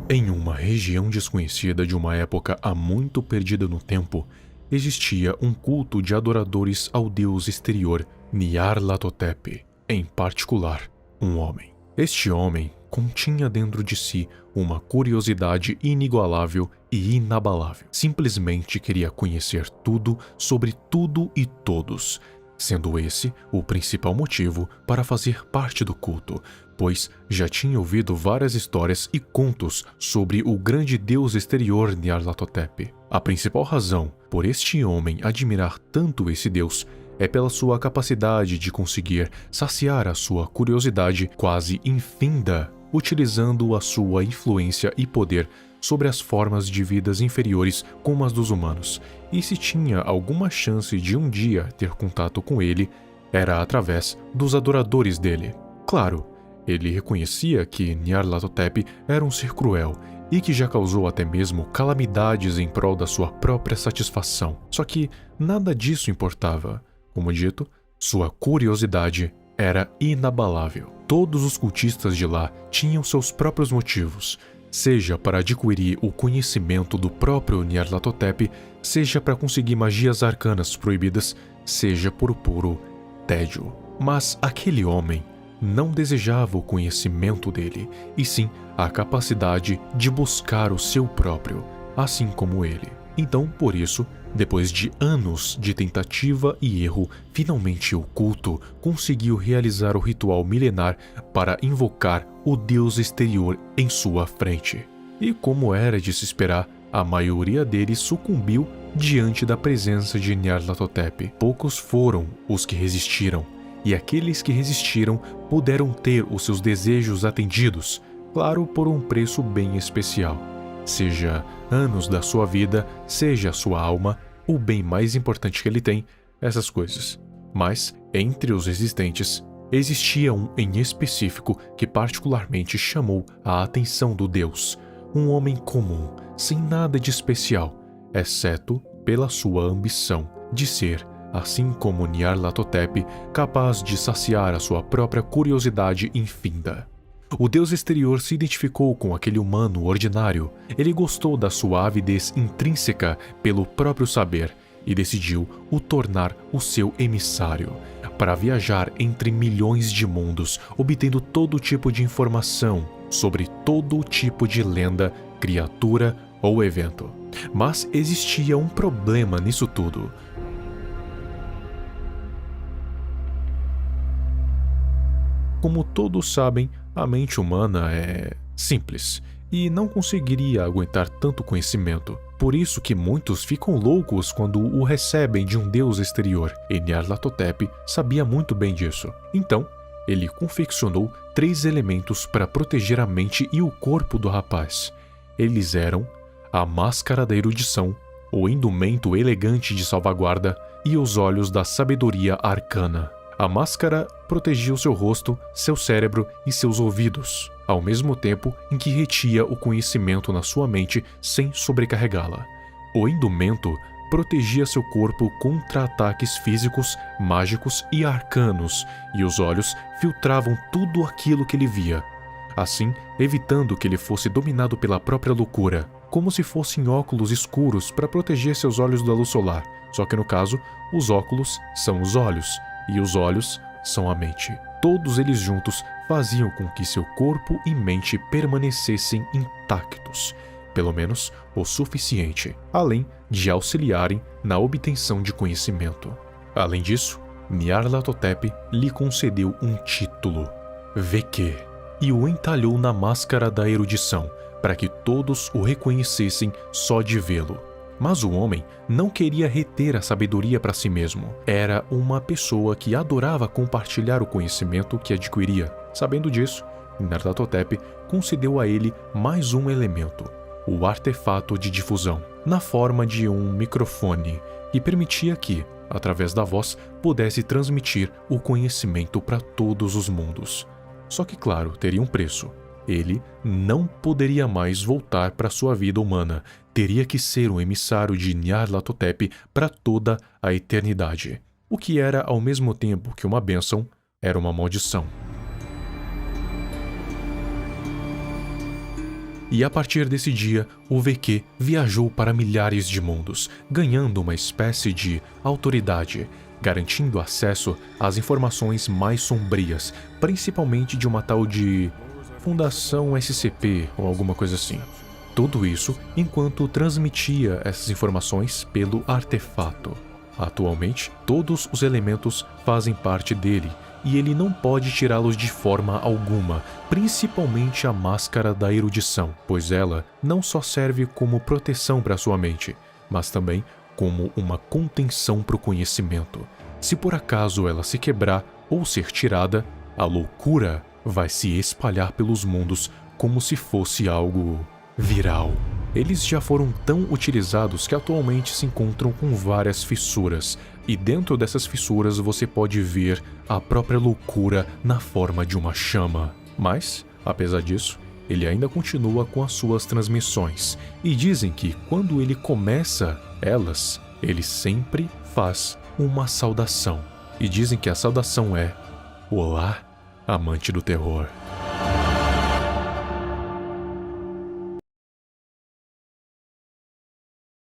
Em uma região desconhecida de uma época há muito perdida no tempo, existia um culto de adoradores ao deus exterior Nyarlathotep, em particular, um homem. Este homem continha dentro de si uma curiosidade inigualável e inabalável. Simplesmente queria conhecer tudo sobre tudo e todos, sendo esse o principal motivo para fazer parte do culto, pois já tinha ouvido várias histórias e contos sobre o grande deus exterior Nyarlathotep. A principal razão por este homem admirar tanto esse deus é pela sua capacidade de conseguir saciar a sua curiosidade quase infinda, utilizando a sua influência e poder sobre as formas de vidas inferiores como as dos humanos, e se tinha alguma chance de um dia ter contato com ele, era através dos adoradores dele. Claro, ele reconhecia que Nyarlathotep era um ser cruel e que já causou até mesmo calamidades em prol da sua própria satisfação. Só que nada disso importava. Como dito, sua curiosidade era inabalável. Todos os cultistas de lá tinham seus próprios motivos, seja para adquirir o conhecimento do próprio Nyarlathotep, seja para conseguir magias arcanas proibidas, seja por puro tédio. Mas aquele homem não desejava o conhecimento dele, e sim a capacidade de buscar o seu próprio, assim como ele. Então, por isso, depois de anos de tentativa e erro, finalmente o culto conseguiu realizar o ritual milenar para invocar o deus exterior em sua frente. E como era de se esperar, a maioria deles sucumbiu diante da presença de Nyarlathotep. Poucos foram os que resistiram, e aqueles que resistiram puderam ter os seus desejos atendidos, claro, por um preço bem especial. Seja anos da sua vida, seja a sua alma, o bem mais importante que ele tem, essas coisas. Mas, entre os resistentes, existia um em específico que particularmente chamou a atenção do deus, um homem comum, sem nada de especial, exceto pela sua ambição de ser, assim como Nyarlathotep, capaz de saciar a sua própria curiosidade infinda. O deus exterior se identificou com aquele humano ordinário. Ele gostou da sua avidez intrínseca pelo próprio saber e decidiu o tornar o seu emissário, para viajar entre milhões de mundos, obtendo todo tipo de informação sobre todo tipo de lenda, criatura ou evento. Mas existia um problema nisso tudo. Como todos sabem, a mente humana é simples e não conseguiria aguentar tanto conhecimento. Por isso que muitos ficam loucos quando o recebem de um deus exterior, e Nyarlathotep sabia muito bem disso. Então, ele confeccionou 3 elementos para proteger a mente e o corpo do rapaz. Eles eram a máscara da erudição, o indumento elegante de salvaguarda e os olhos da sabedoria arcana. A máscara protegia o seu rosto, seu cérebro e seus ouvidos, ao mesmo tempo em que retia o conhecimento na sua mente sem sobrecarregá-la. O indumento protegia seu corpo contra ataques físicos, mágicos e arcanos, e os olhos filtravam tudo aquilo que ele via, assim evitando que ele fosse dominado pela própria loucura, como se fossem óculos escuros para proteger seus olhos da luz solar, só que no caso, os óculos são os olhos, e os olhos são a mente. Todos eles juntos faziam com que seu corpo e mente permanecessem intactos, pelo menos o suficiente, além de auxiliarem na obtenção de conhecimento. Além disso, Nyarlathotep lhe concedeu um título, Veke, e o entalhou na máscara da erudição, para que todos o reconhecessem só de vê-lo. Mas o homem não queria reter a sabedoria para si mesmo. Era uma pessoa que adorava compartilhar o conhecimento que adquiria. Sabendo disso, Nyarlathotep concedeu a ele mais um elemento, o artefato de difusão, na forma de um microfone, que permitia que, através da voz, pudesse transmitir o conhecimento para todos os mundos. Só que, claro, teria um preço. Ele não poderia mais voltar para sua vida humana. Teria que ser um emissário de Nyarlathotep para toda a eternidade. O que era, ao mesmo tempo que uma bênção, era uma maldição. E a partir desse dia, o VQ viajou para milhares de mundos, ganhando uma espécie de autoridade, garantindo acesso às informações mais sombrias, principalmente de uma tal de Fundação SCP ou alguma coisa assim. Tudo isso enquanto transmitia essas informações pelo artefato. Atualmente, todos os elementos fazem parte dele e ele não pode tirá-los de forma alguma, principalmente a máscara da erudição, pois ela não só serve como proteção para sua mente, mas também como uma contenção para o conhecimento. Se por acaso ela se quebrar ou ser tirada, a loucura vai se espalhar pelos mundos como se fosse algo viral. Eles já foram tão utilizados que atualmente se encontram com várias fissuras, e dentro dessas fissuras você pode ver a própria loucura na forma de uma chama. Mas, apesar disso, ele ainda continua com as suas transmissões, e dizem que quando ele começa elas, ele sempre faz uma saudação. E dizem que a saudação é: Olá, amante do terror.